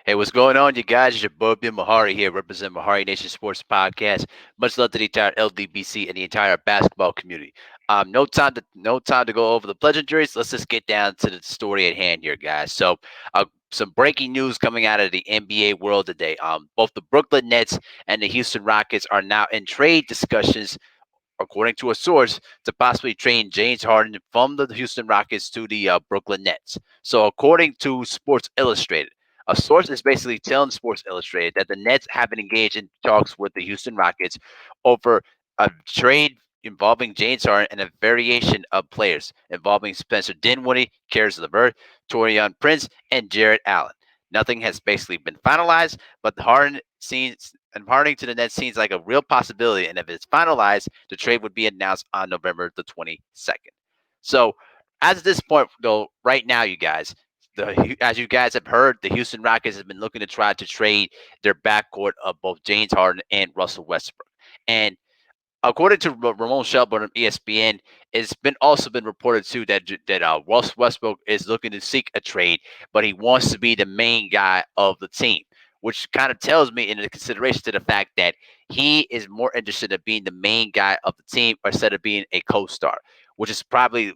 Hey, what's going on, you guys? It's your boy Ben Mahari here, representing Mahari Nation Sports Podcast. Much love to the entire LDBC and the entire basketball community. No time to go over the pleasantries. Let's just get down to the story at hand here, guys. Some breaking news coming out of the NBA world today. Both the Brooklyn Nets and the Houston Rockets are now in trade discussions, according to a source, to possibly trade James Harden from the Houston Rockets to the Brooklyn Nets. So, according to Sports Illustrated, a source is basically telling Sports Illustrated that the Nets have been engaged in talks with the Houston Rockets over a trade involving James Harden and a variation of players involving Spencer Dinwiddie, Caris LeVert, Taurean Prince, and Jarrett Allen. Nothing has basically been finalized, but Harden to the Nets seems like a real possibility. And if it's finalized, the trade would be announced on November the 22nd. So, as of this point, though, right now, you guys, as you guys have heard, the Houston Rockets have been looking to try to trade their backcourt of both James Harden and Russell Westbrook. And according to Ramon Shelburne of ESPN, it's been also been reported too that Russ Westbrook is looking to seek a trade, but he wants to be the main guy of the team, which kind of tells me into consideration to the fact that he is more interested in being the main guy of the team instead of being a co-star, which is probably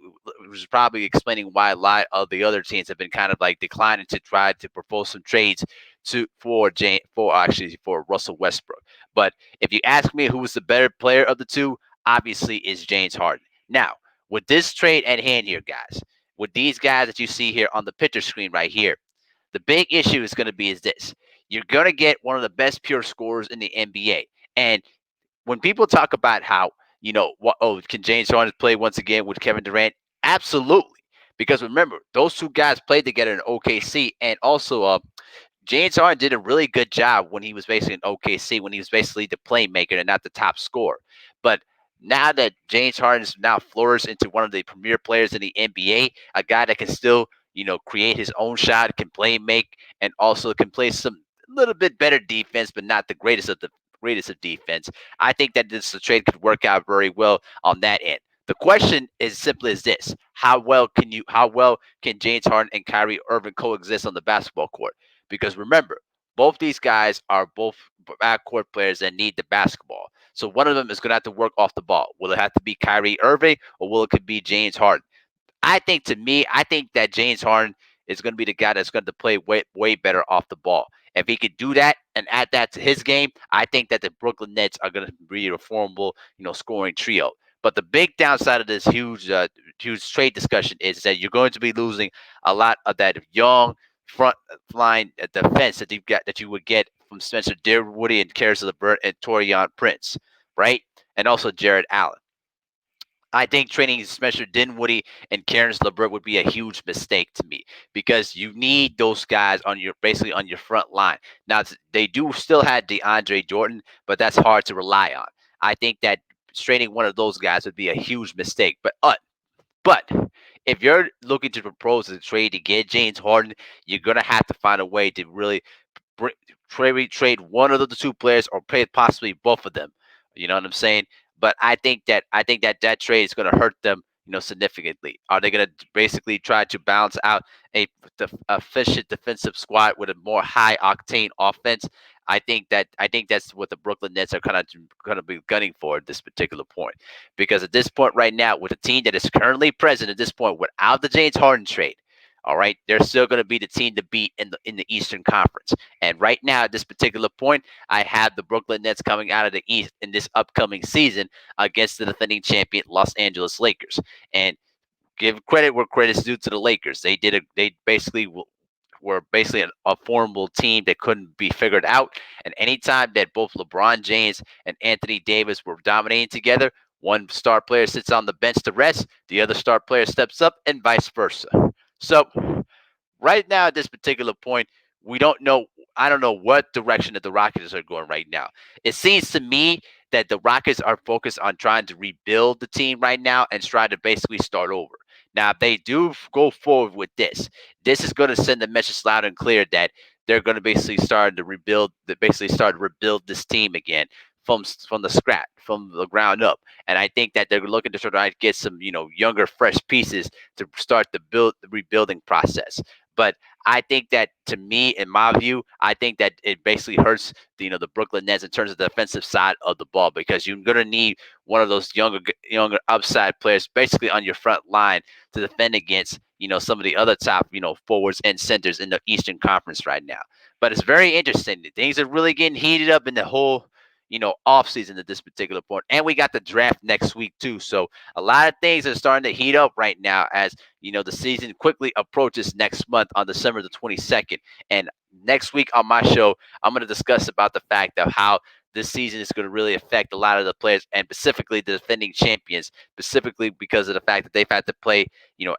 explaining why a lot of the other teams have been kind of like declining to try to propose some trades for Russell Westbrook. But if you ask me who was the better player of the two, obviously is James Harden. Now, with this trade at hand here, guys, with these guys that you see here on the picture screen right here, the big issue is going to be is this. You're going to get one of the best pure scorers in the NBA. And when people talk about how, can James Harden play once again with Kevin Durant? Absolutely. Because remember, those two guys played together in OKC, and also James Harden did a really good job when he was basically in OKC, when he was basically the playmaker and not the top scorer. But now that James Harden is now flourished into one of the premier players in the NBA, a guy that can still, create his own shot, can play make, and also can play some little bit better defense, but not the greatest of defense. I think that this trade could work out very well on that end. The question is simply as this: How well can James Harden and Kyrie Irving coexist on the basketball court? Because remember, both these guys are both backcourt players that need the basketball. So one of them is going to have to work off the ball. Will it have to be Kyrie Irving or will it could be James Harden? I think that James Harden is going to be the guy that's going to play way better off the ball. If he could do that and add that to his game, I think that the Brooklyn Nets are going to be a formidable, scoring trio. But the big downside of this huge trade discussion is that you're going to be losing a lot of that young front line defense that you would get from Spencer Dinwiddie and Caris LeVert and Taurean Prince, right? And also Jarrett Allen. I think trading Spencer Dinwiddie and Caris LeVert would be a huge mistake to me because you need those guys on your basically on your front line. Now they do still have DeAndre Jordan, but that's hard to rely on. I think that trading one of those guys would be a huge mistake. But if you're looking to propose a trade to get James Harden, you're gonna have to find a way to really br- trade one of the two players or pay possibly both of them. You know what I'm saying? But I think that trade is going to hurt them, significantly. Are they going to basically try to balance out a efficient defensive squad with a more high octane offense? I think that's what the Brooklyn Nets are kind of going to be gunning for at this particular point. Because at this point right now, with a team that is currently present at this point without the James Harden trade, all right, they're still going to be the team to beat in the Eastern Conference. And right now, at this particular point, I have the Brooklyn Nets coming out of the East in this upcoming season against the defending champion Los Angeles Lakers. And give credit where credit's due to the Lakers. They basically were basically a formidable team that couldn't be figured out. And anytime that both LeBron James and Anthony Davis were dominating together, one star player sits on the bench to rest, the other star player steps up, and vice versa. So right now at this particular point, we don't know. I don't know what direction that the Rockets are going right now. It seems to me that the Rockets are focused on trying to rebuild the team right now and try to basically start over. Now, if they do go forward with this is going to send a message loud and clear that they're going to basically start to rebuild. Basically start to rebuild this team again from the scratch, from the ground up. And I think that they're looking to try to get some, younger, fresh pieces to start the rebuilding process. But I think that, to me, in my view, I think that it basically hurts the Brooklyn Nets in terms of the defensive side of the ball, because you're gonna need one of those younger upside players basically on your front line to defend against some of the other top forwards and centers in the Eastern Conference right now. But it's very interesting. Things are really getting heated up in the whole offseason at this particular point. And we got the draft next week too. So a lot of things are starting to heat up right now as the season quickly approaches next month on December the 22nd. And next week on my show, I'm going to discuss about the fact of how this season is going to really affect a lot of the players, and specifically the defending champions, specifically because of the fact that they've had to play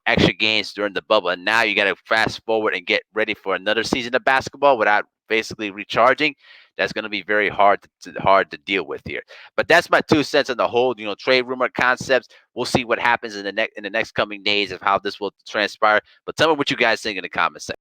extra games during the bubble, and now you got to fast forward and get ready for another season of basketball without basically recharging. That's going to be very hard to deal with here. But that's my 2 cents on the whole trade rumor concepts. We'll see what happens in the next coming days of how this will transpire. But tell me what you guys think in the comments section.